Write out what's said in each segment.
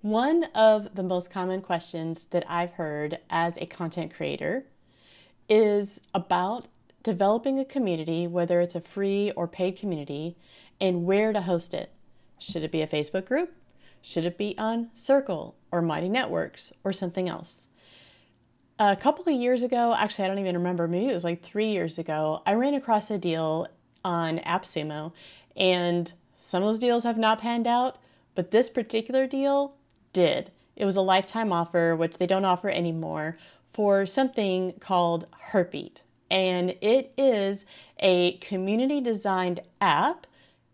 One of the most common questions that I've heard as a content creator is about developing a community, whether it's a free or paid community, and where to host it. Should it be a Facebook group? Should it be on Circle or Mighty Networks or something else? A couple of years ago, actually, I don't even remember, maybe it was like 3 years ago, I ran across a deal on AppSumo, and some of those deals have not panned out, but this particular deal did. It was a lifetime offer, which they don't offer anymore, for something called Heartbeat. And it is a community designed app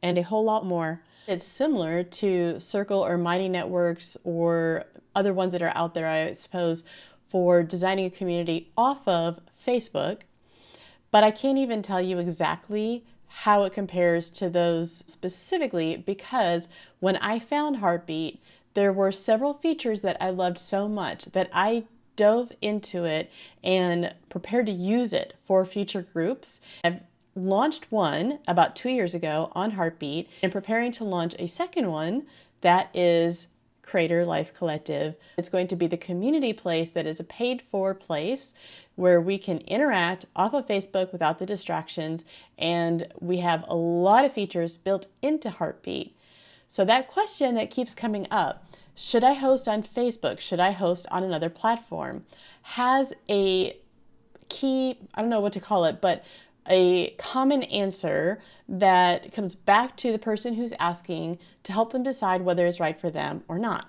and a whole lot more. It's similar to Circle or Mighty Networks or other ones that are out there, I suppose, for designing a community off of Facebook, but I can't even tell you exactly how it compares to those specifically because when I found Heartbeat, there were several features that I loved so much that I dove into it and prepared to use it for future groups. I've launched one about 2 years ago on Heartbeat and preparing to launch a second one that is Creator Life Collective. It's going to be the community place that is a paid for place where we can interact off of Facebook without the distractions, and we have a lot of features built into Heartbeat. So that question that keeps coming up, should I host on Facebook? Should I host on another platform? Has a key, I don't know what to call it, but a common answer that comes back to the person who's asking to help them decide whether it's right for them or not.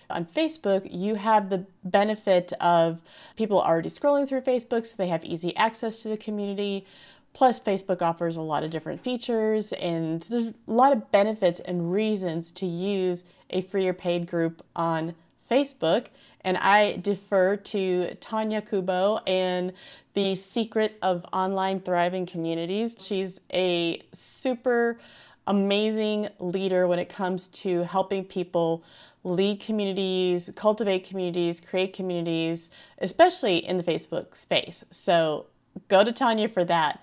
On Facebook, you have the benefit of people already scrolling through Facebook, so they have easy access to the community. Plus, Facebook offers a lot of different features, and there's a lot of benefits and reasons to use a free or paid group on Facebook. And I defer to Tanya Kubo and the secret of online thriving communities. She's a super amazing leader when it comes to helping people lead communities, cultivate communities, create communities, especially in the Facebook space. So go to Tanya for that.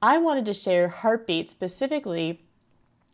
I wanted to share Heartbeat specifically,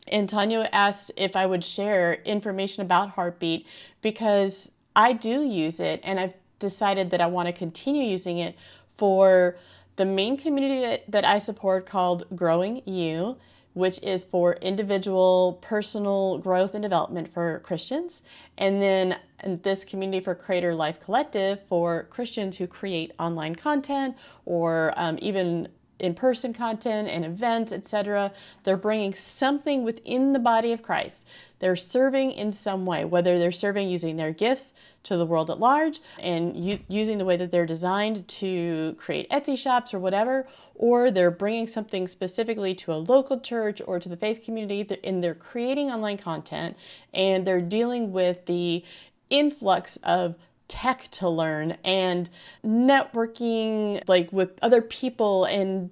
and Tanya asked if I would share information about Heartbeat because I do use it, and I've decided that I want to continue using it for the main community that I support called Growing You, which is for individual personal growth and development for Christians. And then this community for Creator Life Collective for Christians who create online content or even in-person content and events, etc. They're bringing something within the body of Christ. They're serving in some way, whether they're serving using their gifts to the world at large and using the way that they're designed to create Etsy shops or whatever, or they're bringing something specifically to a local church or to the faith community, and they're creating online content, and they're dealing with the influx of tech to learn and networking like with other people and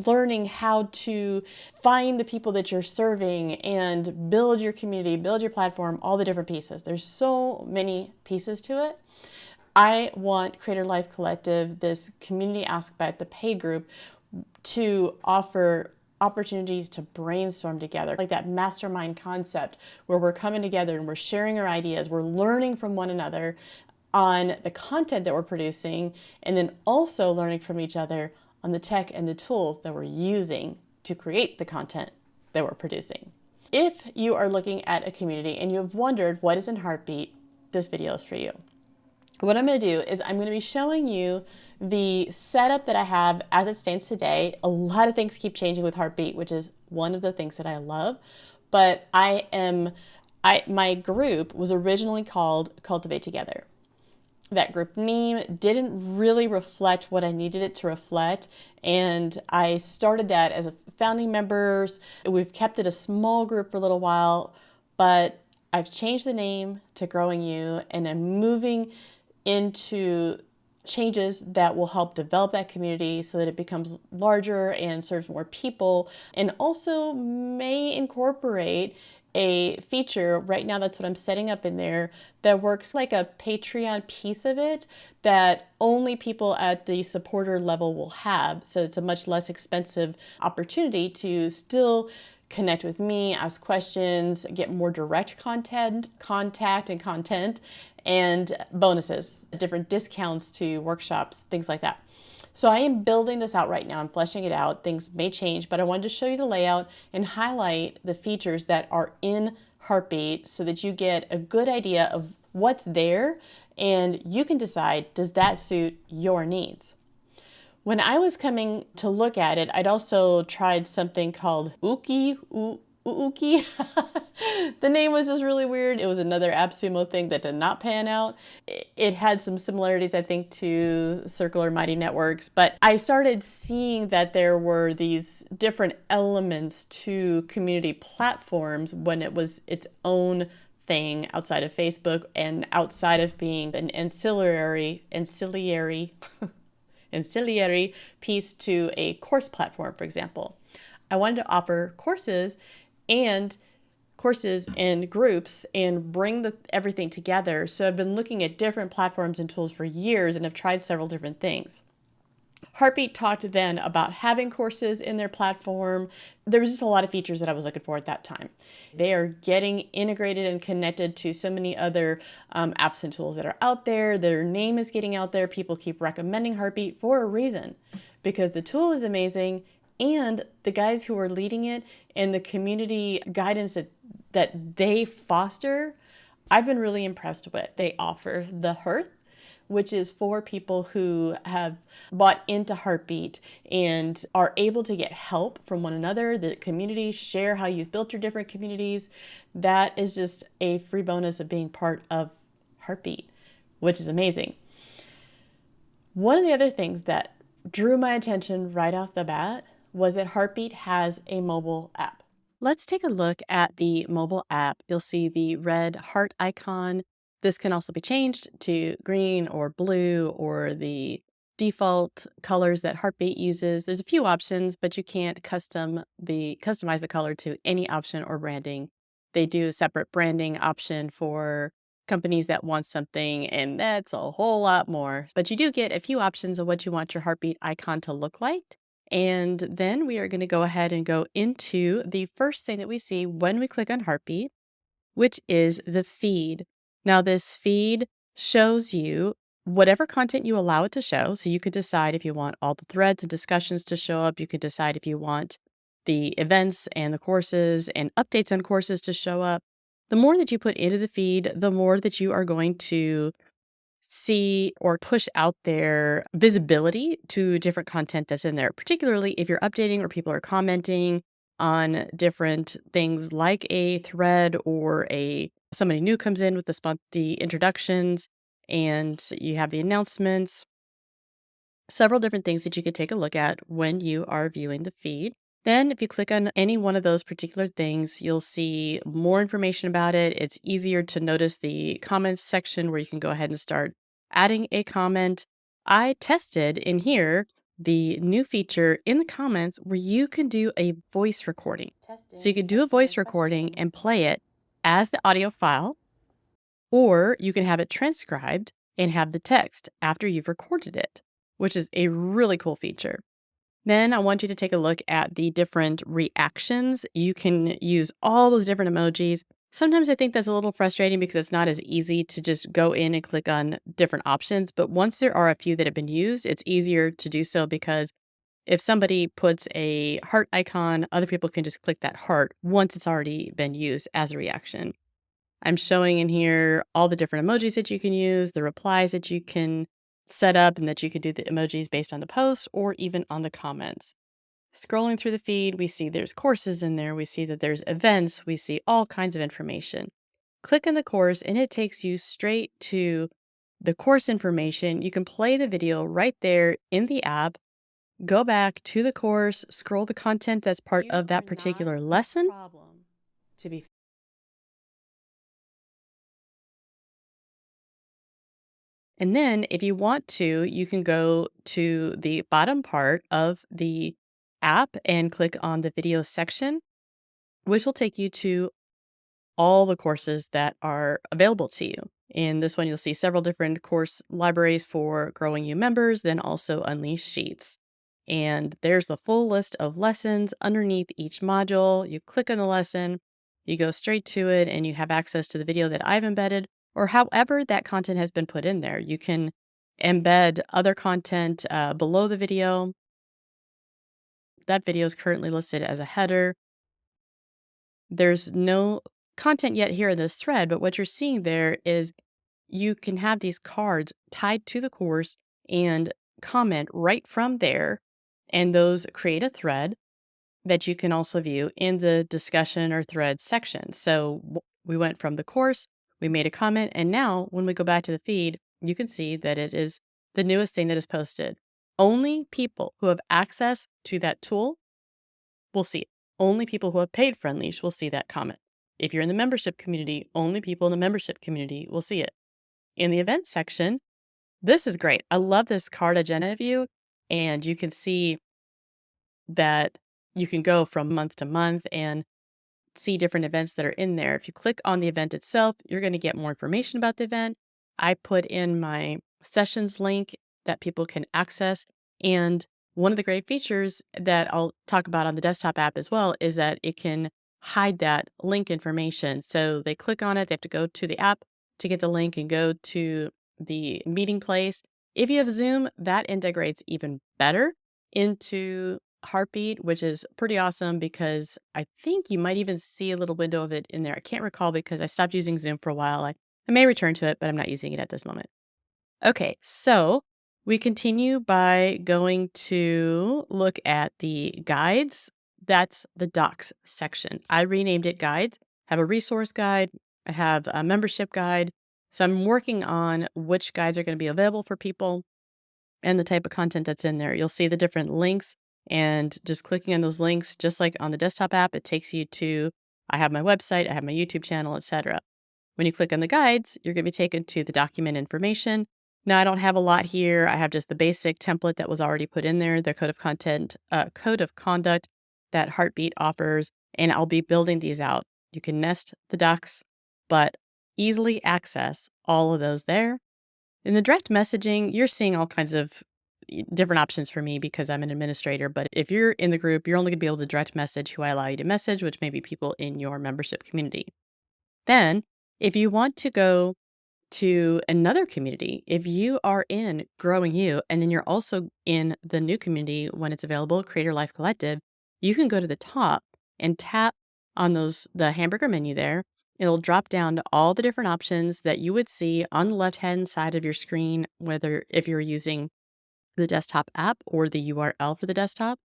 learning how to find the people that you're serving and build your community, build your platform, all the different pieces. There's so many pieces to it. I want Creator Life Collective, this community aspect, the paid group, to offer opportunities to brainstorm together, like that mastermind concept where we're coming together and we're sharing our ideas, we're learning from one another on the content that we're producing, and then also learning from each other on the tech and the tools that we're using to create the content that we're producing. If you are looking at a community and you have wondered what is in Heartbeat, this video is for you. What I'm going to do is I'm going to be showing you the setup that I have as it stands today. A lot of things keep changing with Heartbeat, which is one of the things that I love, but my group was originally called Cultivate Together. That group name didn't really reflect what I needed it to reflect, and I started that as a founding members. We've kept it a small group for a little while, but I've changed the name to Growing You, and I'm moving into changes that will help develop that community so that it becomes larger and serves more people, and also may incorporate a feature. Right now, that's what I'm setting up in there, that works like a Patreon piece of it that only people at the supporter level will have. So it's a much less expensive opportunity to still connect with me, ask questions, get more direct contact and content, and bonuses, different discounts to workshops, things like that. So I am building this out right now. I'm fleshing it out. Things may change, but I wanted to show you the layout and highlight the features that are in Heartbeat so that you get a good idea of what's there and you can decide, does that suit your needs? When I was coming to look at it, I'd also tried something called Uki. The name was just really weird. It was another AppSumo thing that did not pan out. It had some similarities, I think, to Circular Mighty Networks, but I started seeing that there were these different elements to community platforms when it was its own thing outside of Facebook and outside of being an ancillary piece to a course platform, for example. I wanted to offer and groups and bring everything together. So I've been looking at different platforms and tools for years and have tried several different things. Heartbeat talked then about having courses in their platform. There was just a lot of features that I was looking for at that time. They are getting integrated and connected to so many other apps and tools that are out there. Their name is getting out there. People keep recommending Heartbeat for a reason, because the tool is amazing and the guys who are leading it and the community guidance that they foster, I've been really impressed with. They offer the Hearth, which is for people who have bought into Heartbeat and are able to get help from one another. The community, share how you've built your different communities. That is just a free bonus of being part of Heartbeat, which is amazing. One of the other things that drew my attention right off the bat was that Heartbeat has a mobile app. Let's take a look at the mobile app. You'll see the red heart icon. This can also be changed to green or blue or the default colors that Heartbeat uses. There's a few options, but you can't customize the color to any option or branding. They do a separate branding option for companies that want something, and that's a whole lot more. But you do get a few options of what you want your Heartbeat icon to look like. And then we are going to go ahead and go into the first thing that we see when we click on Heartbeat, which is the feed. Now, this feed shows you whatever content you allow it to show. So you could decide if you want all the threads and discussions to show up. You could decide if you want the events and the courses and updates on courses to show up. The more that you put into the feed, the more that you are going to see or push out their visibility to different content that's in there, particularly if you're updating or people are commenting on different things like a thread or somebody new comes in with the introductions and you have the announcements. Several different things that you could take a look at when you are viewing the feed. Then if you click on any one of those particular things, you'll see more information about it. It's easier to notice the comments section where you can go ahead and start adding a comment. I tested in here the new feature in the comments where you can do a voice recording. So you can do a voice recording and play it as the audio file, or you can have it transcribed and have the text after you've recorded it, which is a really cool feature. Then I want you to take a look at the different reactions. You can use all those different emojis. Sometimes I think that's a little frustrating because it's not as easy to just go in and click on different options. But once there are a few that have been used, it's easier to do so because if somebody puts a heart icon, other people can just click that heart once it's already been used as a reaction. I'm showing in here all the different emojis that you can use, the replies that you can set up, and that you could do the emojis based on the post or even on the comments. Scrolling through the feed, we see there's courses in there. We see that there's events. We see all kinds of information. Click on the course and it takes you straight to the course information. You can play the video right there in the app, go back to the course, scroll the content that's part of that particular lesson to be. And then if you want to, you can go to the bottom part of the app and click on the video section, which will take you to all the courses that are available to you. In this one, you'll see several different course libraries for growing you members, then also Unleash Sheets. And there's the full list of lessons underneath each module. You click on the lesson, you go straight to it, and you have access to the video that I've embedded, or however that content has been put in there. You can embed other content below the video. That video is currently listed as a header. There's no content yet here in this thread, but what you're seeing there is you can have these cards tied to the course and comment right from there. And those create a thread that you can also view in the discussion or thread section. So we went from the course, we made a comment, and now when we go back to the feed, you can see that it is the newest thing that is posted. Only people who have access to that tool will see it. Only people who have paid for Unleash will see that comment. If you're in the membership community, only people in the membership community will see it. In the event section, this is great. I love this card agenda view, and you can see that you can go from month to month and see different events that are in there. If you click on the event itself, you're going to get more information about the event. I put in my sessions link that people can access. And one of the great features that I'll talk about on the desktop app as well is that it can hide that link information. So they click on it, they have to go to the app to get the link and go to the meeting place. If you have Zoom, that integrates even better into Heartbeat, which is pretty awesome because I think you might even see a little window of it in there. I can't recall because I stopped using Zoom for a while. I may return to it, but I'm not using it at this moment. Okay, so we continue by going to look at the guides. That's the docs section. I renamed it guides. I have a resource guide. I have a membership guide. So I'm working on which guides are going to be available for people and the type of content that's in there. You'll see the different links, and just clicking on those links, just like on the desktop app, it takes you to I have my website, I have my YouTube channel, etc. When you click on the guides, you're going to be taken to the document information. Now, I don't have a lot here. I have just the basic template that was already put in there, the code of conduct that Heartbeat offers, and I'll be building these out. You can nest the docs, but easily access all of those there. In the direct messaging, you're seeing all kinds of different options for me because I'm an administrator. But if you're in the group, you're only going to be able to direct message who I allow you to message, which may be people in your membership community. Then, if you want to go to another community, if you are in Growing You and then you're also in the new community when it's available, Creator Life Collective, you can go to the top and tap on the hamburger menu there. It'll drop down to all the different options that you would see on the left-hand side of your screen, whether if you're using the desktop app or the URL for the desktop.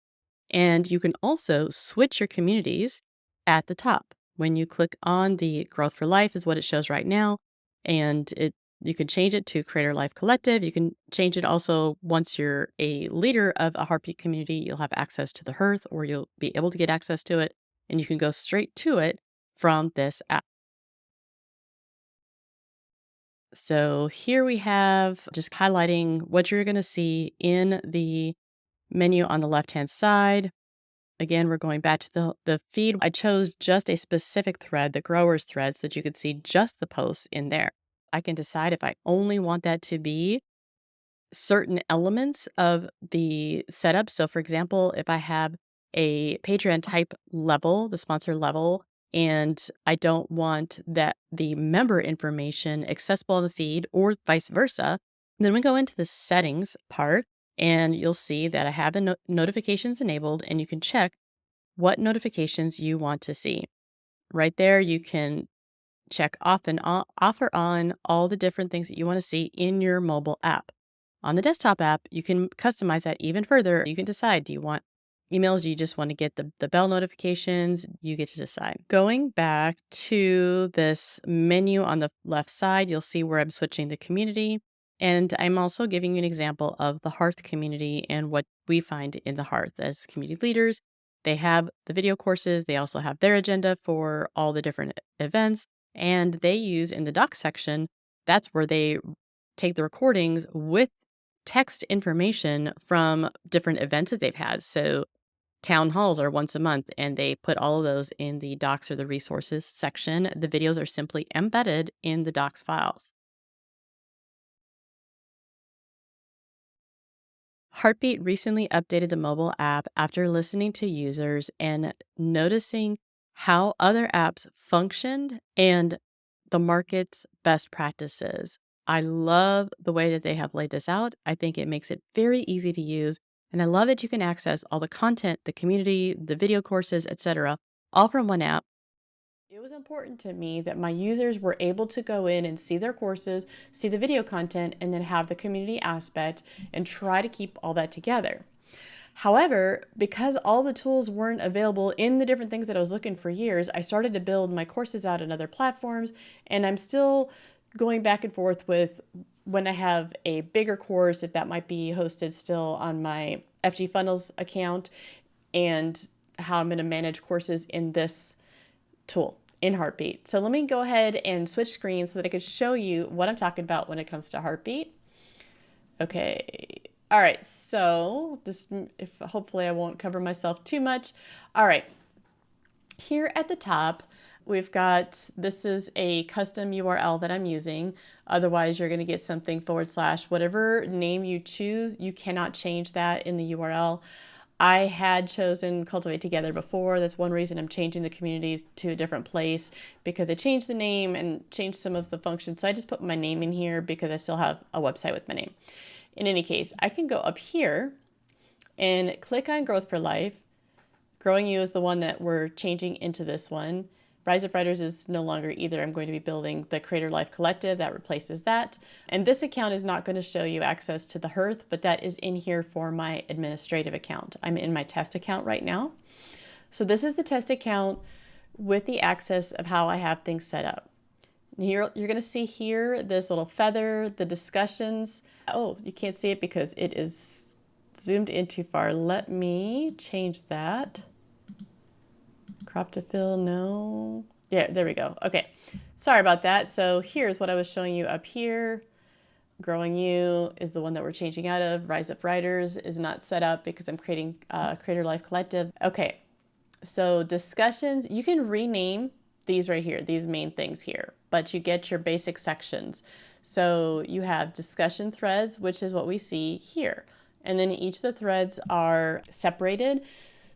And you can also switch your communities at the top. When you click on the Growth for Life is what it shows right now. And you can change it to Creator Life Collective. You can change it also once you're a leader of a Heartbeat community, you'll have access to the Hearth, or you'll be able to get access to it. And you can go straight to it from this app. So here we have just highlighting what you're going to see in the menu on the left-hand side. Again, we're going back to the feed. I chose just a specific thread, the growers thread, so that you could see just the posts in there. I can decide if I only want that to be certain elements of the setup. So for example, if I have a Patreon type level, the sponsor level, and I don't want that the member information accessible on the feed or vice versa, then we go into the settings part and you'll see that I have the notifications enabled, and you can check what notifications you want to see. Right there, you can check off and off or on all the different things that you want to see in your mobile app. On the desktop app, you can customize that even further. You can decide, do you want emails? Do you just want to get the bell notifications? You get to decide. Going back to this menu on the left side, you'll see where I'm switching the community. And I'm also giving you an example of the Hearth community and what we find in the Hearth as community leaders. They have the video courses. They also have their agenda for all the different events. And they use in the docs section, that's where they take the recordings with text information from different events that they've had. So town halls are once a month, and they put all of those in the docs or the resources section. The videos are simply embedded in the docs files. Heartbeat recently updated the mobile app after listening to users and noticing how other apps functioned and the market's best practices. I love the way that they have laid this out. I think it makes it very easy to use. And I love that you can access all the content, the community, the video courses, etc., all from one app. It was important to me that my users were able to go in and see their courses, see the video content, and then have the community aspect and try to keep all that together. However, because all the tools weren't available in the different things that I was looking for years, I started to build my courses out in other platforms, and I'm still going back and forth with when I have a bigger course, if that might be hosted still on my FG Funnels account, and how I'm going to manage courses in this tool in Heartbeat. So let me go ahead and switch screens so that I can show you what I'm talking about when it comes to Heartbeat. Okay. All right. So this, if hopefully I won't cover myself too much. All right. Here at the top, we've got, this is a custom URL that I'm using. Otherwise, you're going to get something / whatever name you choose. You cannot change that in the URL. I had chosen Cultivate Together before. That's one reason I'm changing the communities to a different place, because I changed the name and changed some of the functions. So I just put my name in here because I still have a website with my name. In any case, I can go up here and click on Growth for Life. Growing You is the one that we're changing into this one. Rise Up Writers is no longer either. I'm going to be building the Creator Life Collective that replaces that. And this account is not going to show you access to the Hearth, but that is in here for my administrative account. I'm in my test account right now. So this is the test account with the access of how I have things set up. Here, you're going to see here this little feather, the discussions. Oh, you can't see it because it is zoomed in too far. Let me change that. Crop to fill, no. Yeah, there we go. Okay, sorry about that. So here's what I was showing you up here. Growing You is the one that we're changing out of. Rise Up Writers is not set up because I'm creating Creator Life Collective. Okay, so discussions, you can rename these right here, these main things here, but you get your basic sections. So you have discussion threads, which is what we see here. And then each of the threads are separated.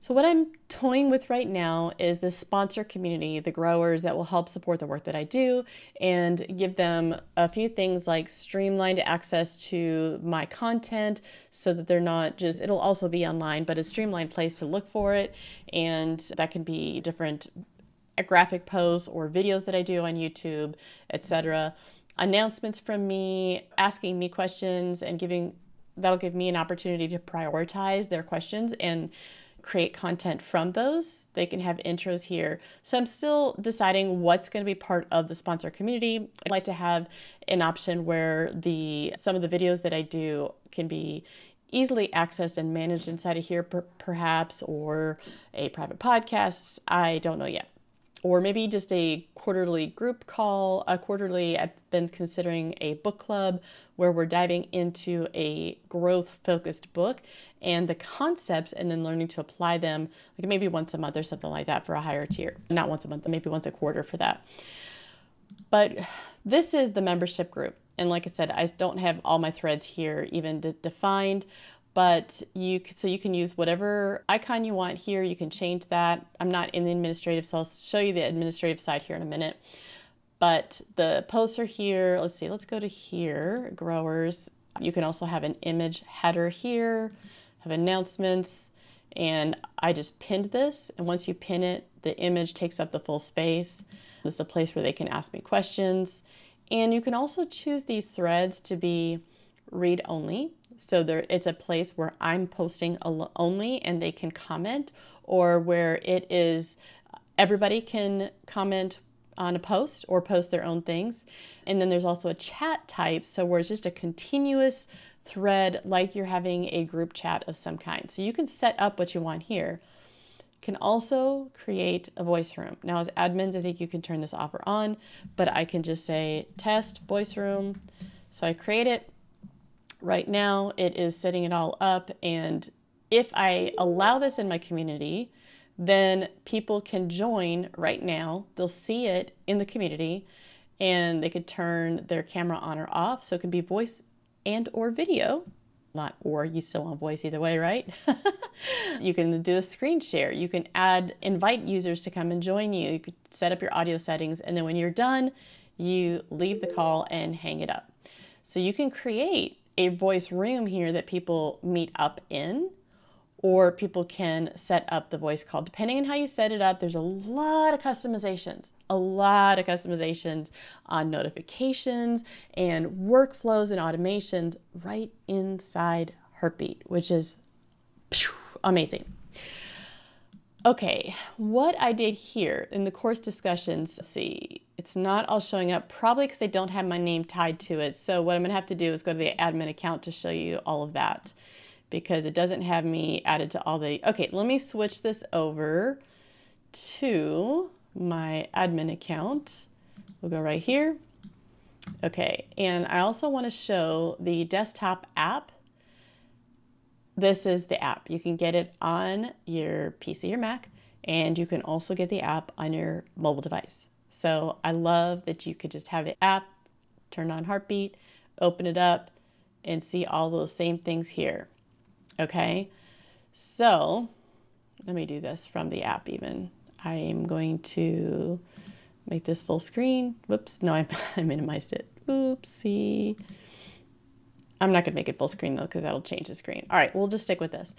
So what I'm toying with right now is the sponsor community, the growers that will help support the work that I do and give them a few things like streamlined access to my content so that they're not just, it'll also be online, but a streamlined place to look for it. And that can be different graphic posts or videos that I do on YouTube, etc. Announcements from me, asking me questions and that'll give me an opportunity to prioritize their questions and create content from those. They can have intros here. So I'm still deciding what's going to be part of the sponsor community. I'd like to have an option where some of the videos that I do can be easily accessed and managed inside of here perhaps, or a private podcast. I don't know yet. Or maybe just a quarterly group call, I've been considering a book club where we're diving into a growth-focused book and the concepts and then learning to apply them, like maybe once a month or something like that for a higher tier. Not once a month, maybe once a quarter for that. But this is the membership group. And like I said, I don't have all my threads here even defined, but you can use whatever icon you want here. You can change that. I'm not in the administrative, so I'll show you the administrative side here in a minute. But the posts are here. Let's see, let's go to here, growers. You can also have an image header here, have announcements, and I just pinned this. And once you pin it, the image takes up the full space. This is a place where they can ask me questions. And you can also choose these threads to be read only. So it's a place where I'm posting only and they can comment, or where it is everybody can comment on a post or post their own things. And then there's also a chat type, so where it's just a continuous thread like you're having a group chat of some kind. So you can set up what you want here. Can also create a voice room. Now as admins, I think you can turn this off or on, but I can just say test voice room. So I create it. Right now it is setting it all up, and if I allow this in my community, then people can join right now. They'll see it in the community and they could turn their camera on or off. So it can be voice and or video. Not or, you still want voice either way, right? You can do a screen share. You can invite users to come and join you. You could set up your audio settings, and then when you're done, you leave the call and hang it up. So you can create a voice room here that people meet up in, or people can set up the voice call. Depending on how you set it up, there's a lot of customizations on notifications and workflows and automations right inside Heartbeat, which is amazing. Okay, what I did here in the course discussions, see, it's not all showing up, probably because I don't have my name tied to it. So what I'm gonna have to do is go to the admin account to show you all of that, because it doesn't have me added to all the, okay, let me switch this over to my admin account. We'll go right here. Okay, and I also want to show the desktop app. This is the app. You can get it on your PC or Mac, and you can also get the app on your mobile device. So I love that you could just have the app, turn on Heartbeat, open it up, and see all those same things here. Okay, so let me do this from the app even. I am going to make this full screen. Whoops, no, I minimized it. Oopsie. I'm not gonna make it full screen though, because that'll change the screen. All right, we'll just stick with this.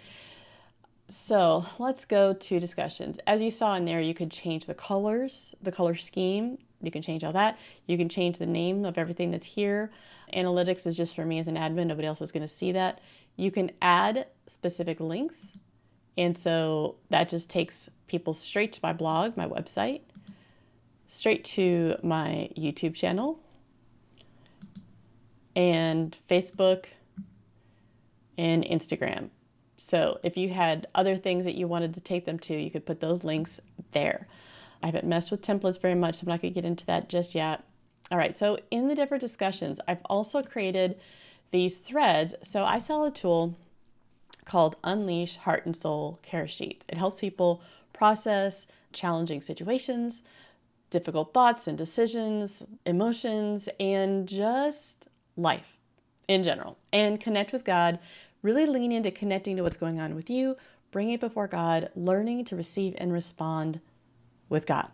So let's go to discussions. As you saw in there, you could change the colors, the color scheme. You can change all that. You can change the name of everything that's here. Analytics is just for me as an admin. Nobody else is gonna see that. You can add specific links. And so that just takes people straight to my blog, my website, straight to my YouTube channel, and Facebook and Instagram. So if you had other things that you wanted to take them to, you could put those links there. I haven't messed with templates very much, so I'm not gonna get into that just yet. All right, so in the different discussions, I've also created these threads. So I sell a tool called Unleash Heart and Soul Care Sheets. It helps people process challenging situations, difficult thoughts and decisions, emotions, and just life in general, and connect with God. Really lean into connecting to what's going on with you, bring it before God, learning to receive and respond with God.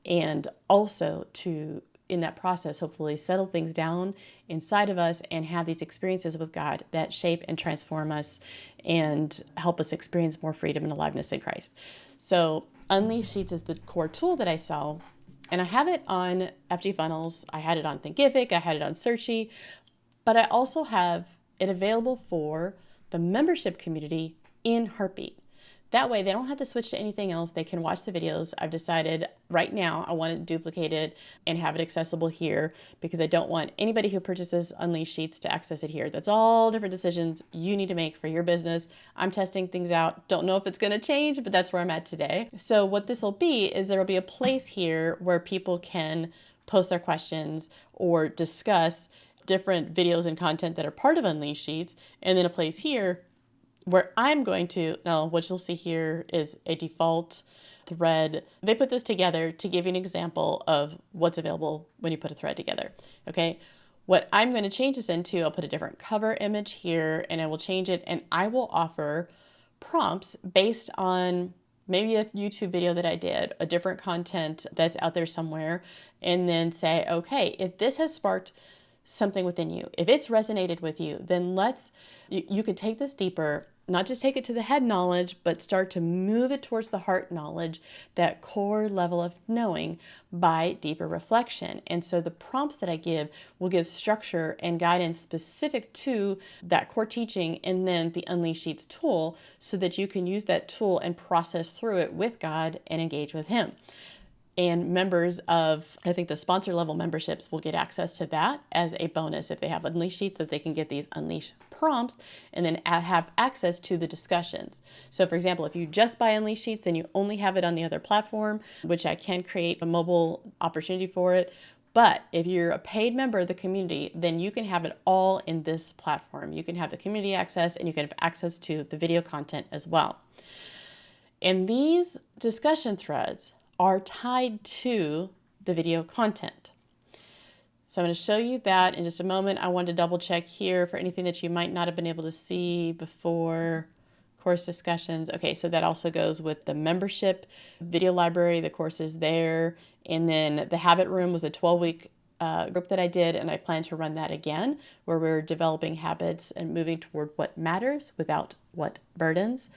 And also to, in that process, hopefully settle things down inside of us and have these experiences with God that shape and transform us and help us experience more freedom and aliveness in Christ. So Unleash Sheets is the core tool that I sell, and I have it on FG Funnels. I had it on Thinkific, I had it on Searchy, but I also have it available for the membership community in Heartbeat. That way they don't have to switch to anything else. They can watch the videos. I've decided right now I want to duplicate it and have it accessible here because I don't want anybody who purchases Unleash Sheets to access it here. That's all different decisions you need to make for your business. I'm testing things out. Don't know if it's going to change, but that's where I'm at today. So what this will be is there will be a place here where people can post their questions or discuss different videos and content that are part of Unleash Sheets, and then a place here where I'm going to, now what you'll see here is a default thread. They put this together to give you an example of what's available when you put a thread together, okay? What I'm going to change this into, I'll put a different cover image here, and I will change it, and I will offer prompts based on maybe a YouTube video that I did, a different content that's out there somewhere, and then say, okay, if this has sparked something within you, if it's resonated with you, then you could take this deeper, not just take it to the head knowledge, but start to move it towards the heart knowledge, that core level of knowing by deeper reflection. And so the prompts that I give will give structure and guidance specific to that core teaching and then the Unleash Sheets tool so that you can use that tool and process through it with God and engage with Him. And members of, I think the sponsor level memberships will get access to that as a bonus if they have Unleash Sheets, that they can get these Unleash prompts and then have access to the discussions. So for example, if you just buy Unleash Sheets and you only have it on the other platform, which I can create a mobile opportunity for it, but if you're a paid member of the community, then you can have it all in this platform. You can have the community access and you can have access to the video content as well. And these discussion threads are tied to the video content. So I'm going to show you that in just a moment. I wanted to double check here for anything that you might not have been able to see before course discussions. Okay, so that also goes with the membership video library, the courses there. And then the habit room was a 12-week group that I did, and I plan to run that again, where we're developing habits and moving toward what matters without what burdens.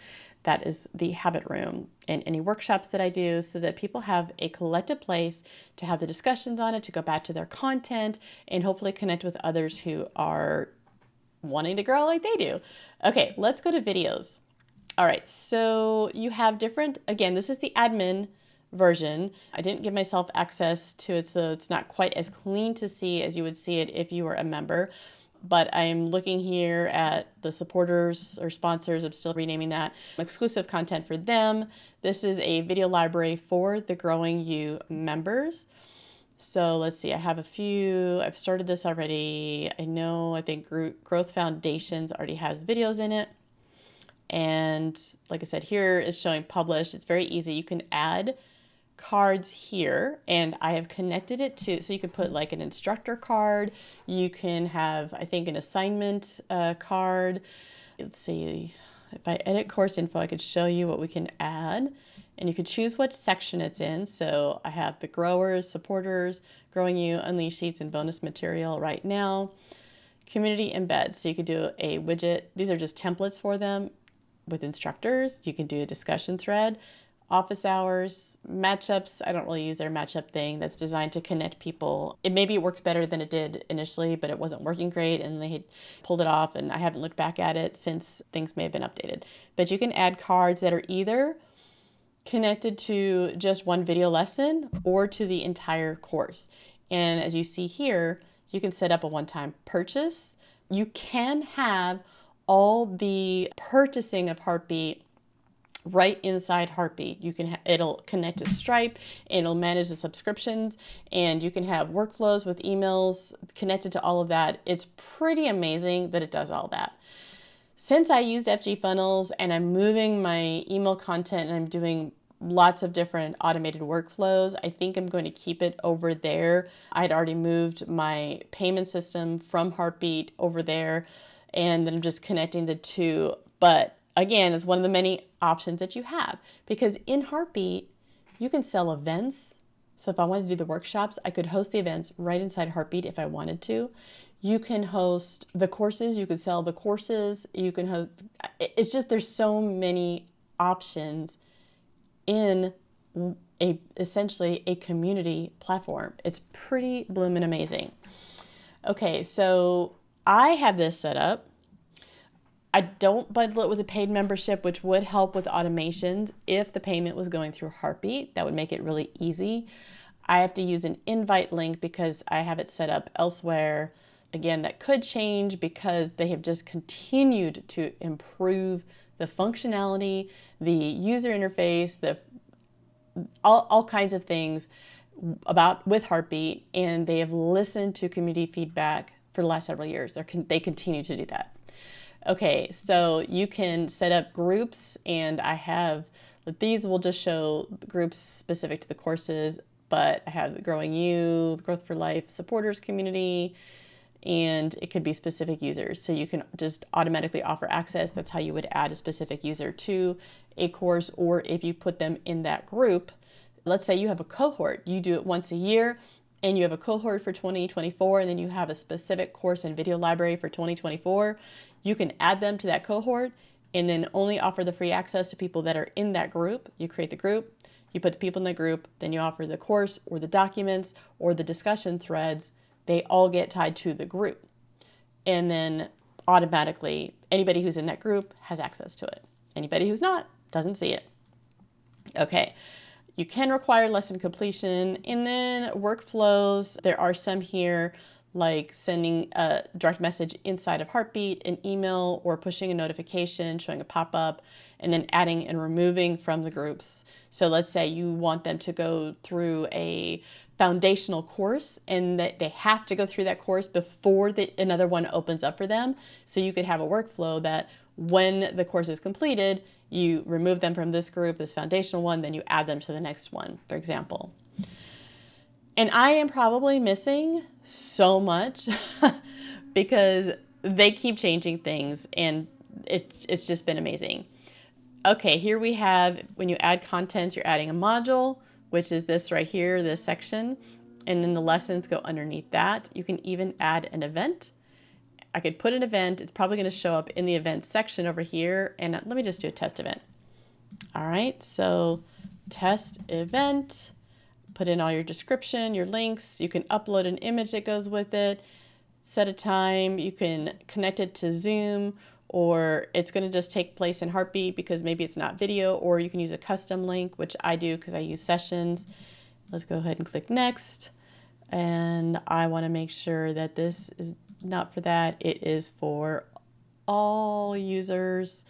That is the habit room, and any workshops that I do, so that people have a collective place to have the discussions on it, to go back to their content, and hopefully connect with others who are wanting to grow like they do. Okay, let's go to videos. All right, so you have different, again, this is the admin version. I didn't give myself access to it, so it's not quite as clean to see as you would see it if you were a member. But I'm looking here at the supporters or sponsors. I'm still renaming that. Exclusive content for them. This is a video library for the Growing You members. So let's see, I have a few. I've started this already. I think Growth Foundations already has videos in it. And like I said, here is showing published. It's very easy. You can add cards here, and I have connected it to, so you can put like an instructor card. You can have, I think, an assignment card. Let's see, if I edit course info, I could show you what we can add, and you could choose what section it's in. So I have the growers, supporters, Growing You, Unleash Sheets, and bonus material right now. Community embeds, so you could do a widget. These are just templates for them with instructors. You can do a discussion thread. Office hours, matchups. I don't really use their matchup thing. That's designed to connect people. Maybe it works better than it did initially, but it wasn't working great, and they had pulled it off, and I haven't looked back at it since things may have been updated. But you can add cards that are either connected to just one video lesson or to the entire course. And as you see here, you can set up a one-time purchase. You can have all the purchasing of Heartbeat right inside Heartbeat. It'll connect to Stripe, it'll manage the subscriptions, and you can have workflows with emails connected to all of that. It's pretty amazing that it does all that. Since I used FG Funnels and I'm moving my email content and I'm doing lots of different automated workflows, I think I'm going to keep it over there. I'd already moved my payment system from Heartbeat over there, and then I'm just connecting the two. But again, it's one of the many options that you have, because in Heartbeat, you can sell events. So if I wanted to do the workshops, I could host the events right inside Heartbeat if I wanted to. You can host the courses, you could sell the courses, you can host, it's just, there's so many options in essentially a community platform. It's pretty bloomin' amazing. Okay, so I have this set up. I don't bundle it with a paid membership, which would help with automations. If the payment was going through Heartbeat, that would make it really easy. I have to use an invite link because I have it set up elsewhere. Again, that could change because they have just continued to improve the functionality, the user interface, all kinds of things with Heartbeat, and they have listened to community feedback for the last several years. They continue to do that. Okay, so you can set up groups, and these will just show groups specific to the courses, but I have the Growing You, Growth for Life supporters community, and it could be specific users. So you can just automatically offer access. That's how you would add a specific user to a course, or if you put them in that group. Let's say you have a cohort, you do it once a year, and you have a cohort for 2024, and then you have a specific course and video library for 2024, you can add them to that cohort and then only offer the free access to people that are in that group. You create the group, you put the people in the group, then you offer the course or the documents or the discussion threads. They all get tied to the group. And then automatically, anybody who's in that group has access to it. Anybody who's not doesn't see it. Okay. You can require lesson completion, and then workflows. There are some here, like sending a direct message inside of Heartbeat, an email, or pushing a notification, showing a pop-up, and then adding and removing from the groups. So let's say you want them to go through a foundational course, and that they have to go through that course before another one opens up for them. So you could have a workflow that when the course is completed, you remove them from this group, this foundational one, then you add them to the next one, for example. And I am probably missing so much because they keep changing things, and it's just been amazing. Okay, here we have, when you add contents, you're adding a module, which is this right here, this section, and then the lessons go underneath that. You can even add an event. I could put an event. It's probably going to show up in the event section over here. And let me just do a test event. All right, so test event, put in all your description, your links. You can upload an image that goes with it, set a time. You can connect it to Zoom, or it's going to just take place in Heartbeat because maybe it's not video, or you can use a custom link, which I do because I use Sessions. Let's go ahead and click next. And I want to make sure that this is not for that. It is for all users,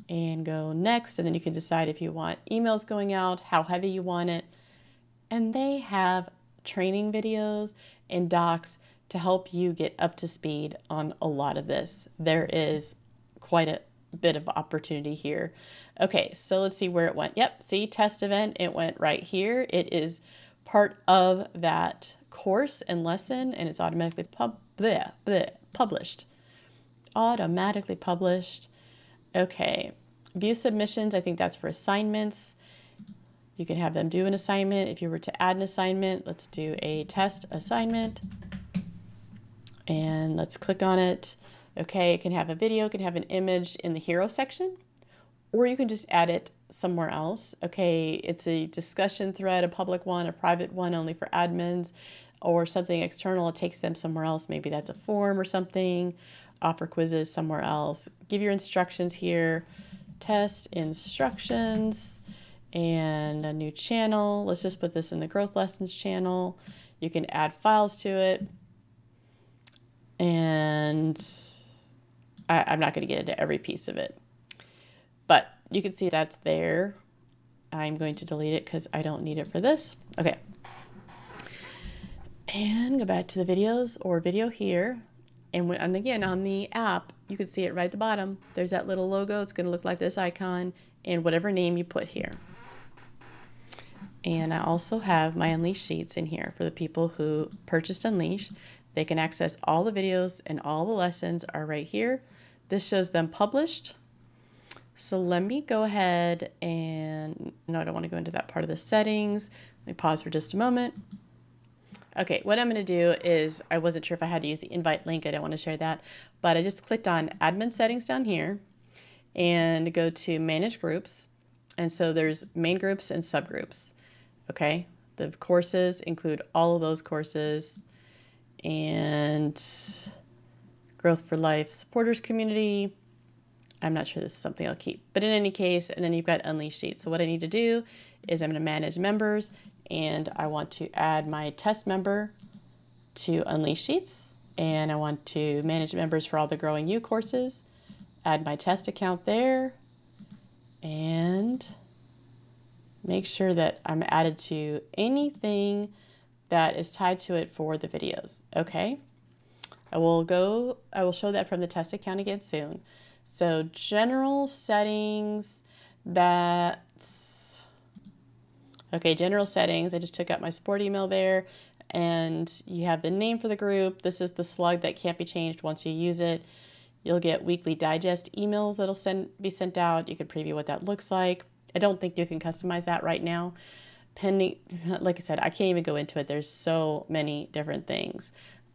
and go next. And then you can decide if you want emails going out, how heavy you want it. And they have training videos and docs to help you get up to speed on a lot of this. There is quite a bit of opportunity here. Okay, so let's see where it went. Yep, see, test event, it went right here. It is part of that course and lesson, and it's automatically published. Automatically published. Okay, view submissions, I think that's for assignments. You can have them do an assignment. If you were to add an assignment, let's do a test assignment. And let's click on it. Okay, it can have a video, it can have an image in the hero section, or you can just add it somewhere else. Okay, it's a discussion thread, a public one, a private one only for admins, or something external. It takes them somewhere else. Maybe that's a form or something. Offer quizzes somewhere else. Give your instructions here. Test instructions and a new channel. Let's just put this in the growth lessons channel. You can add files to it. And I'm not going to get into every piece of it, but you can see that's there. I'm going to delete it because I don't need it for this. Okay. And go back to the videos or video here. And again, on the app, you can see it right at the bottom. There's that little logo. It's going to look like this icon and whatever name you put here. And I also have my Unleash sheets in here for the people who purchased Unleash. They can access all the videos, and all the lessons are right here. This shows them published. So let me go ahead and, no, I don't want to go into that part of the settings. Let me pause for just a moment. Okay, what I'm going to do is, I wasn't sure if I had to use the invite link. I don't want to share that, but I just clicked on admin settings down here and go to manage groups. And so there's main groups and subgroups. Okay, the courses include all of those courses, and Growth for Life supporters community. I'm not sure this is something I'll keep, but in any case, and then you've got Unleash sheets. So what I need to do is I'm going to manage members, and I want to add my test member to Unleash sheets, and I want to manage members for all the Growing You courses, add my test account there, and make sure that I'm added to anything that is tied to it for the videos. Okay, I will show that from the test account again soon. So general settings, okay, general settings, I just took out my support email there, and you have the name for the group. This is the slug that can't be changed once you use it. You'll get weekly digest emails that'll be sent out. You can preview what that looks like. I don't think you can customize that right now. Pending, like I said, I can't even go into it. There's so many different things,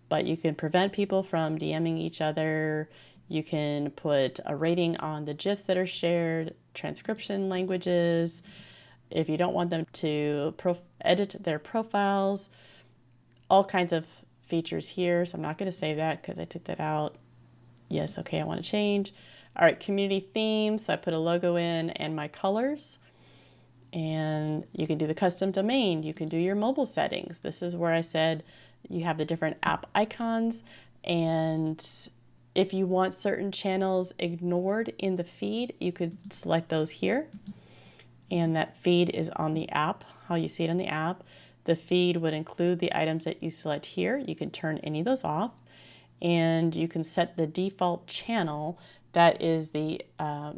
but you can prevent people from DMing each other. You can put a rating on the GIFs that are shared, transcription languages. If you don't want them to edit their profiles, all kinds of features here. So I'm not going to save that because I took that out. Yes, okay, I want to change. All right, community themes. So I put a logo in and my colors. And you can do the custom domain. You can do your mobile settings. This is where I said you have the different app icons. And if you want certain channels ignored in the feed, you could select those here. And that feed is on the app, how you see it on the app. The feed would include the items that you select here. You can turn any of those off. And you can set the default channel that is the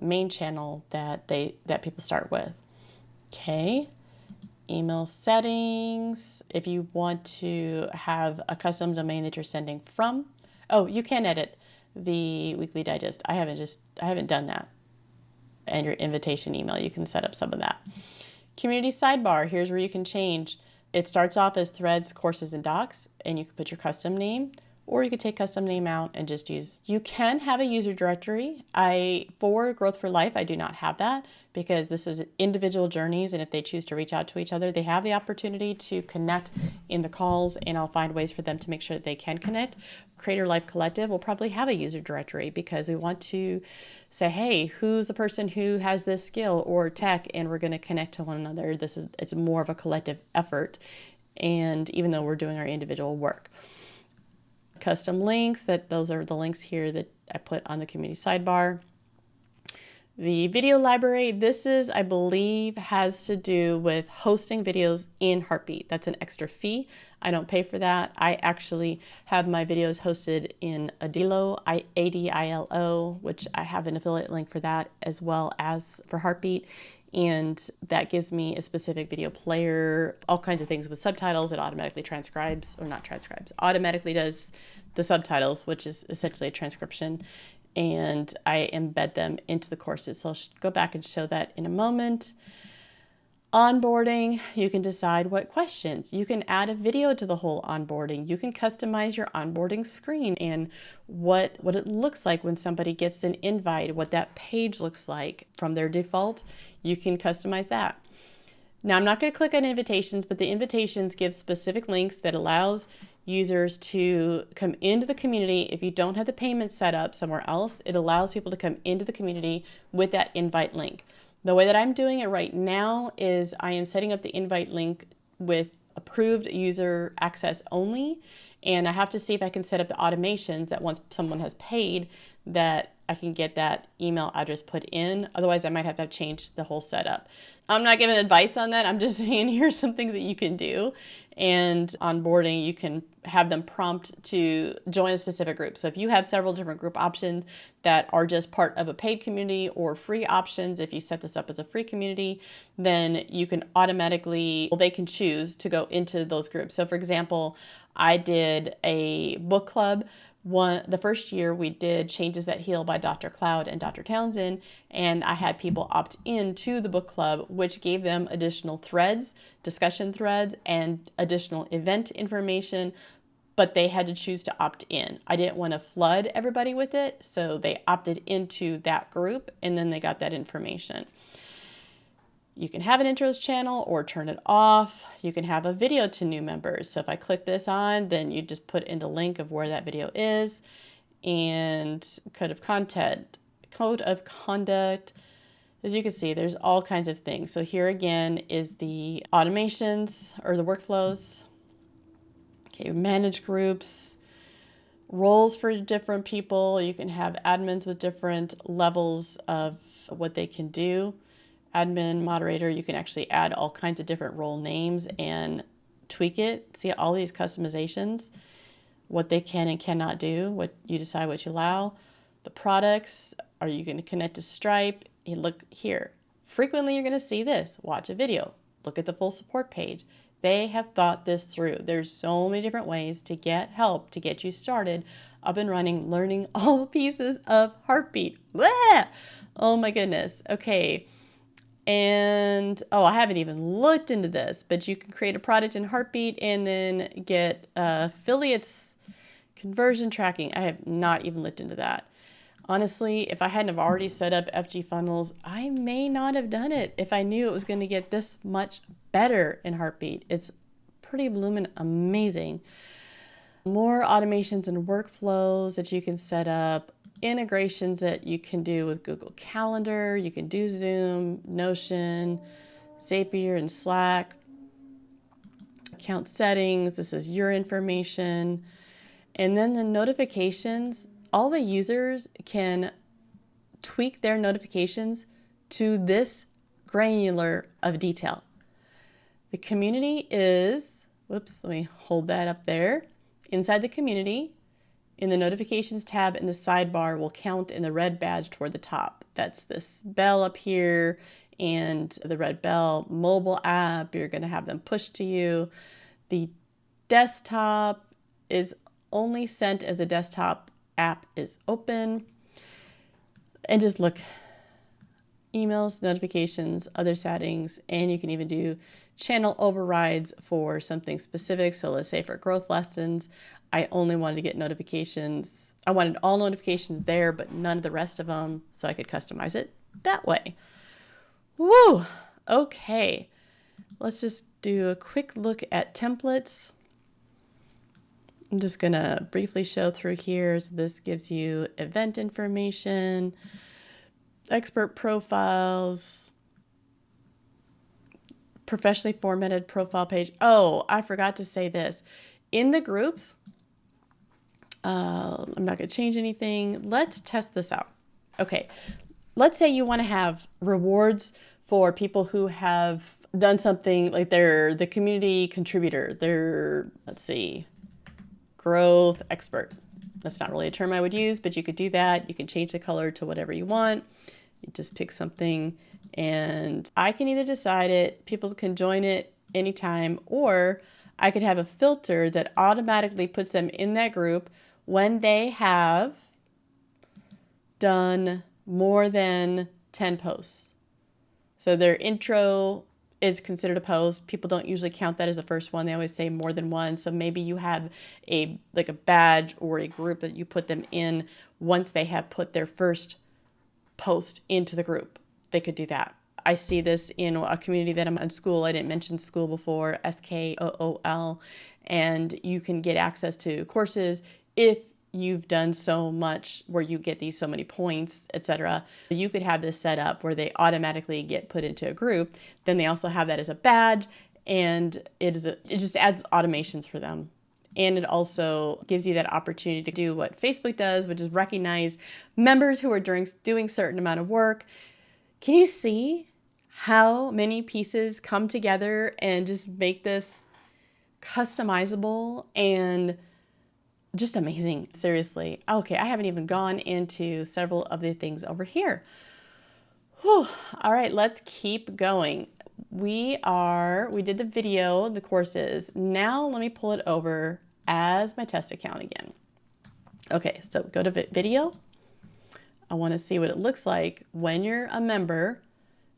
main channel that people start with. Okay, email settings, if you want to have a custom domain that you're sending from. Oh, you can edit the weekly digest. I haven't done that. And your invitation email, you can set up some of that. Community sidebar, here's where you can change. It starts off as threads, courses, and docs, and you can put your custom name, or you could take custom name out and just use. You can have a user directory. For Growth for Life, I do not have that because this is individual journeys, and if they choose to reach out to each other, they have the opportunity to connect in the calls, and I'll find ways for them to make sure that they can connect. Creator Life Collective will probably have a user directory because we want to say, hey, who's the person who has this skill or tech, and we're going to connect to one another. It's more of a collective effort, and even though we're doing our individual work. Custom links, those are the links here that I put on the community sidebar. The video library, this is, I believe, has to do with hosting videos in Heartbeat. That's an extra fee. I don't pay for that. I actually have my videos hosted in Adilo, Adilo, which I have an affiliate link for that as well as for Heartbeat. And that gives me a specific video player, all kinds of things with subtitles. It automatically transcribes, or not transcribes, automatically does the subtitles, which is essentially a transcription. And I embed them into the courses. So I'll go back and show that in a moment. Onboarding, you can decide what questions. You can add a video to the whole onboarding. You can customize your onboarding screen and what it looks like when somebody gets an invite, what that page looks like from their default. You can customize that. Now, I'm not going to click on invitations, but the invitations give specific links that allows users to come into the community. If you don't have the payment set up somewhere else, it allows people to come into the community with that invite link. The way that I'm doing it right now is I am setting up the invite link with approved user access only, and I have to see if I can set up the automations that once someone has paid that I can get that email address put in. Otherwise, I might have to change the whole setup. I'm not giving advice on that. I'm just saying here's some things that you can do. And onboarding, you can have them prompt to join a specific group. So if you have several different group options that are just part of a paid community or free options, if you set this up as a free community, then you can automatically, they can choose to go into those groups. So for example, I did a book club. The first year we did Changes That Heal by Dr. Cloud and Dr. Townsend, and I had people opt in to the book club, which gave them additional threads, discussion threads, and additional event information, but they had to choose to opt in. I didn't want to flood everybody with it, so they opted into that group, and then they got that information. You can have an intros channel or turn it off. You can have a video to new members. So if I click this on, then you just put in the link of where that video is, and code of conduct. As you can see, there's all kinds of things. So here again is the automations or the workflows. Okay, manage groups, roles for different people. You can have admins with different levels of what they can do. Admin, moderator, you can actually add all kinds of different role names and tweak it. See all these customizations, what they can and cannot do, what you decide what you allow. The products, are you going to connect to Stripe? You look here. Frequently you're going to see this. Watch a video. Look at the full support page. They have thought this through. There's so many different ways to get help, to get you started, up and running, learning all the pieces of Heartbeat. Blah! Oh my goodness. Okay. And, I haven't even looked into this, but you can create a product in Heartbeat and then get affiliates conversion tracking. I have not even looked into that. Honestly, if I hadn't have already set up FG funnels, I may not have done it if I knew it was going to get this much better in Heartbeat. It's pretty bloomin' amazing. More automations and workflows that you can set up. Integrations that you can do with Google Calendar. You can do Zoom, Notion, Zapier, and Slack. Account settings. This is your information. And then the notifications. All the users can tweak their notifications to this granular of detail. The community is, let me hold that up there. Inside the community, in the notifications tab in the sidebar will count in the red badge toward the top. That's this bell up here, and the red bell mobile app, you're going to have them pushed to you. The desktop is only sent if the desktop app is open. And just look, emails, notifications, other settings, and you can even do channel overrides for something specific. So let's say for growth lessons, I only wanted to get notifications. I wanted all notifications there, but none of the rest of them, so I could customize it that way. Woo! Okay, let's just do a quick look at templates. I'm just gonna briefly show through here. So this gives you event information, expert profiles, professionally formatted profile page. Oh, I forgot to say this. In the groups, I'm not going to change anything. Let's test this out. Okay, let's say you want to have rewards for people who have done something, like they're the community contributor. They're, let's see, growth expert. That's not really a term I would use, but you could do that. You can change the color to whatever you want. You just pick something, and I can either decide it, people can join it anytime, or I could have a filter that automatically puts them in that group when they have done more than 10 posts. So their intro is considered a post. People don't usually count that as the first one. They always say more than one. So maybe you have a badge or a group that you put them in once they have put their first post into the group. They could do that. I see this in a community that I'm in, school. I didn't mention school before, SKOOL, and you can get access to courses if you've done so much where you get these so many points, etc. You could have this set up where they automatically get put into a group. Then they also have that as a badge, and it just adds automations for them. And it also gives you that opportunity to do what Facebook does, which is recognize members who are doing certain amount of work. Can you see how many pieces come together and just make this customizable and just amazing? Seriously. Okay, I haven't even gone into several of the things over here. Whew. All right, let's keep going. We did the video, the courses. Now let me pull it over as my test account again. Okay, so go to video. I want to see what it looks like when you're a member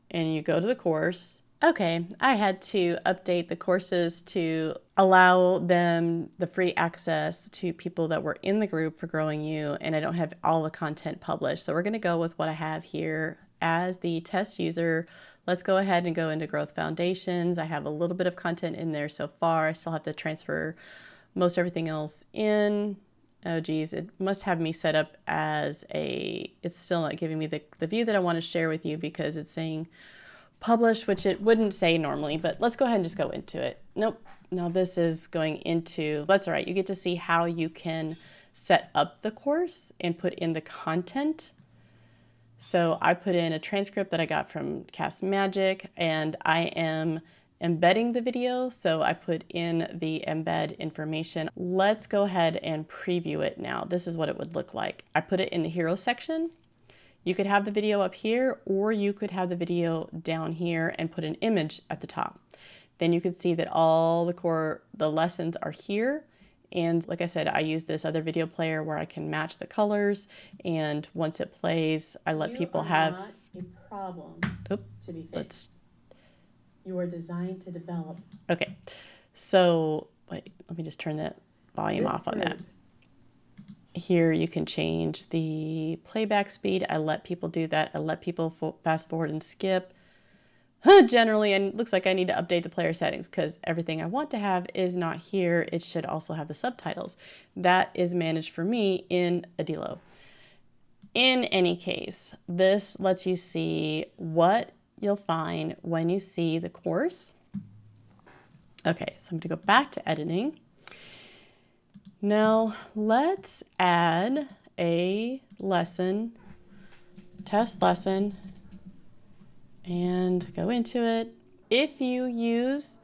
and you go to the course. Okay, I had to update the courses to allow them the free access to people that were in the group for Growing You, and I don't have all the content published. So we're going to go with what I have here as the test user. Let's go ahead and go into Growth Foundations. I have a little bit of content in there so far. I still have to transfer most everything else in. Oh geez, it must have me set up as it's still not giving me the view that I want to share with you because it's saying publish, which it wouldn't say normally, but let's go ahead and just go into it. Nope, now this is going into, that's all right. You get to see how you can set up the course and put in the content. So I put in a transcript that I got from Cast Magic, and I am embedding the video. So I put in the embed information. Let's go ahead and preview it now. This is what it would look like. I put it in the hero section. You could have the video up here, or you could have the video down here and put an image at the top. Then you can see that all the lessons are here. And like I said, I use this other video player where I can match the colors. And once it plays, I let people have not a problem to be fixed. You are designed to develop. Okay, so wait, let me just turn that volume off on that. Here you can change the playback speed. I let people do that. I let people fast forward and skip. Generally, and it looks like I need to update the player settings because everything I want to have is not here. It should also have the subtitles. That is managed for me in Adilo. In any case, this lets you see what you'll find when you see the course. Okay, so I'm going to go back to editing. Now let's add a lesson, test lesson, and go into it. If you use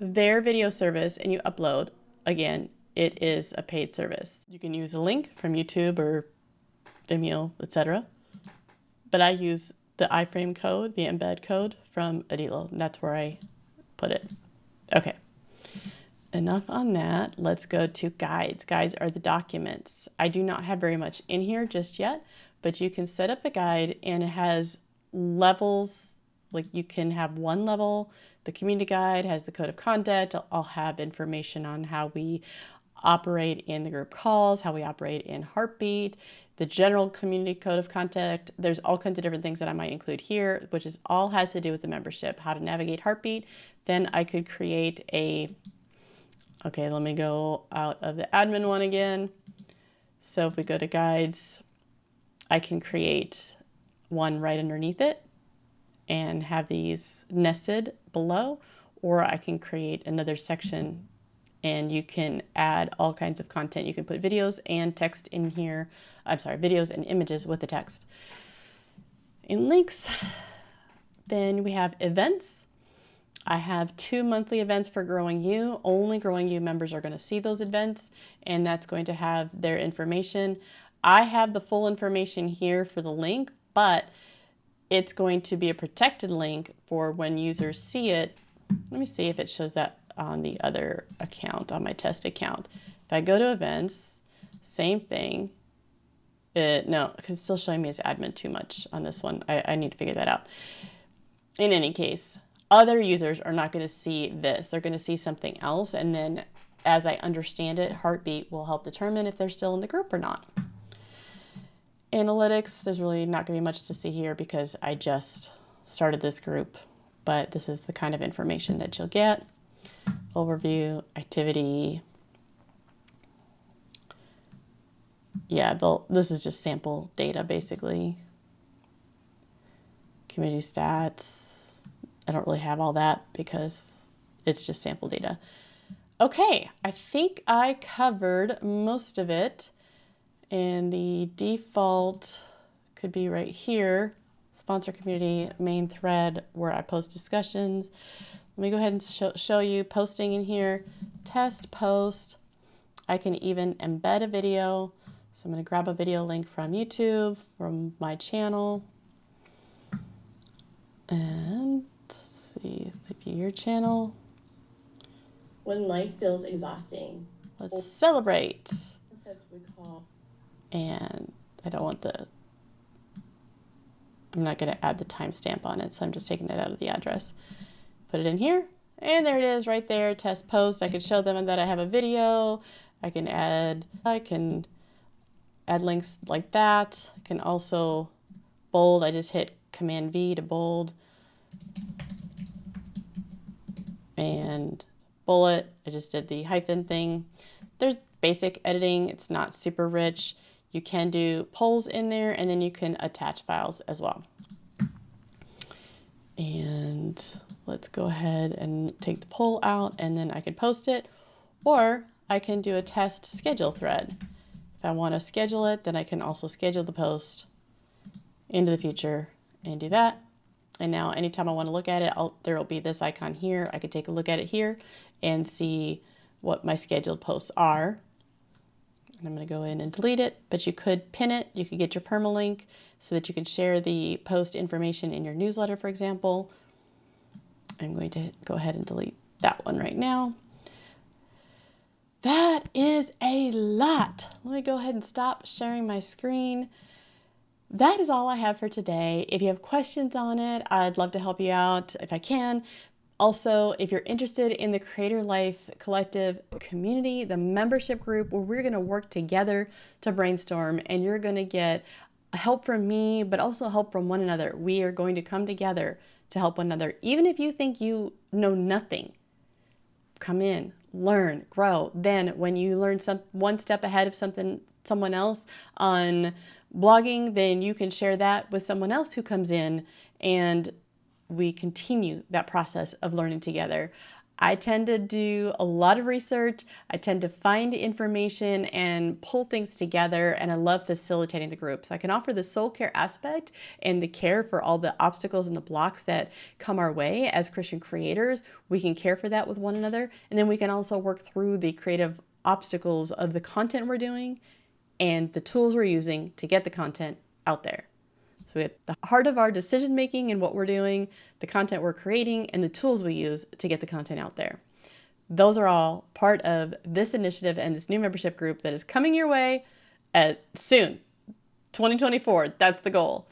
their video service and you upload, again, it is a paid service. You can use a link from YouTube or Vimeo, etc. But I use the iframe code, the embed code from Adilo. And that's where I put it. Okay. Enough on that. Let's go to guides. Guides are the documents. I do not have very much in here just yet, but you can set up the guide and it has levels. Like you can have one level. The community guide has the code of conduct. I'll have information on how we operate in the group calls, how we operate in Heartbeat, the general community code of conduct. There's all kinds of different things that I might include here, which is all has to do with the membership, how to navigate Heartbeat. Then I could create a Okay, let me go out of the admin one again. So if we go to guides, I can create one right underneath it and have these nested below, or I can create another section and you can add all kinds of content. You can put videos and text in here. I'm sorry, videos and images with the text. In links, then we have events. I have 2 monthly events for Growing You. Only Growing You members are going to see those events, and that's going to have their information. I have the full information here for the link, but it's going to be a protected link for when users see it. Let me see if it shows that on the other account, on my test account. If I go to events, same thing. No, because it's still showing me as admin too much on this one. I need to figure that out. In any case, other users are not going to see this. They're going to see something else. And then as I understand it, Heartbeat will help determine if they're still in the group or not. Analytics, there's really not going to be much to see here because I just started this group, but this is the kind of information that you'll get. Overview, activity. Yeah, this is just sample data basically. Community stats. I don't really have all that because it's just sample data. Okay, I think I covered most of it. And the default could be right here, sponsor community, main thread where I post discussions. Let me go ahead and show you posting in here, test post. I can even embed a video. So I'm going to grab a video link from YouTube, from my channel. And see, your channel. When life feels exhausting. Let's celebrate. That's what we call. And I don't want I'm not going to add the timestamp on it, so I'm just taking that out of the address. Put it in here, and there it is right there, test post. I can show them that I have a video. I can add links like that. I can also bold. I just hit Command V to bold. And bullet, I just did the hyphen thing. There's basic editing. It's not super rich. You can do polls in there, and then you can attach files as well. And let's go ahead and take the poll out, and then I can post it, or I can do a test schedule thread. If I want to schedule it, then I can also schedule the post into the future and do that. And now anytime I want to look at it, there will be this icon here. I could take a look at it here and see what my scheduled posts are. And I'm going to go in and delete it, but you could pin it. You could get your permalink so that you can share the post information in your newsletter, for example. I'm going to go ahead and delete that one right now. That is a lot. Let me go ahead and stop sharing my screen. That is all I have for today. If you have questions on it, I'd love to help you out if I can. Also, if you're interested in the Creator Life Collective community, the membership group where we're going to work together to brainstorm, and you're going to get help from me, but also help from one another. We are going to come together to help one another. Even if you think you know nothing, come in, learn, grow. Then when you learn one step ahead of someone else on blogging, then you can share that with someone else who comes in, and we continue that process of learning together. I tend to do a lot of research. I tend to find information and pull things together, and I love facilitating the group. So I can offer the soul care aspect and the care for all the obstacles and the blocks that come our way as Christian creators. We can care for that with one another, and then we can also work through the creative obstacles of the content we're doing and the tools we're using to get the content out there. So we have the heart of our decision making and what we're doing, the content we're creating, and the tools we use to get the content out there. Those are all part of this initiative and this new membership group that is coming your way soon. 2024, that's the goal.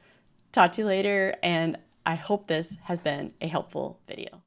Talk to you later, and I hope this has been a helpful video.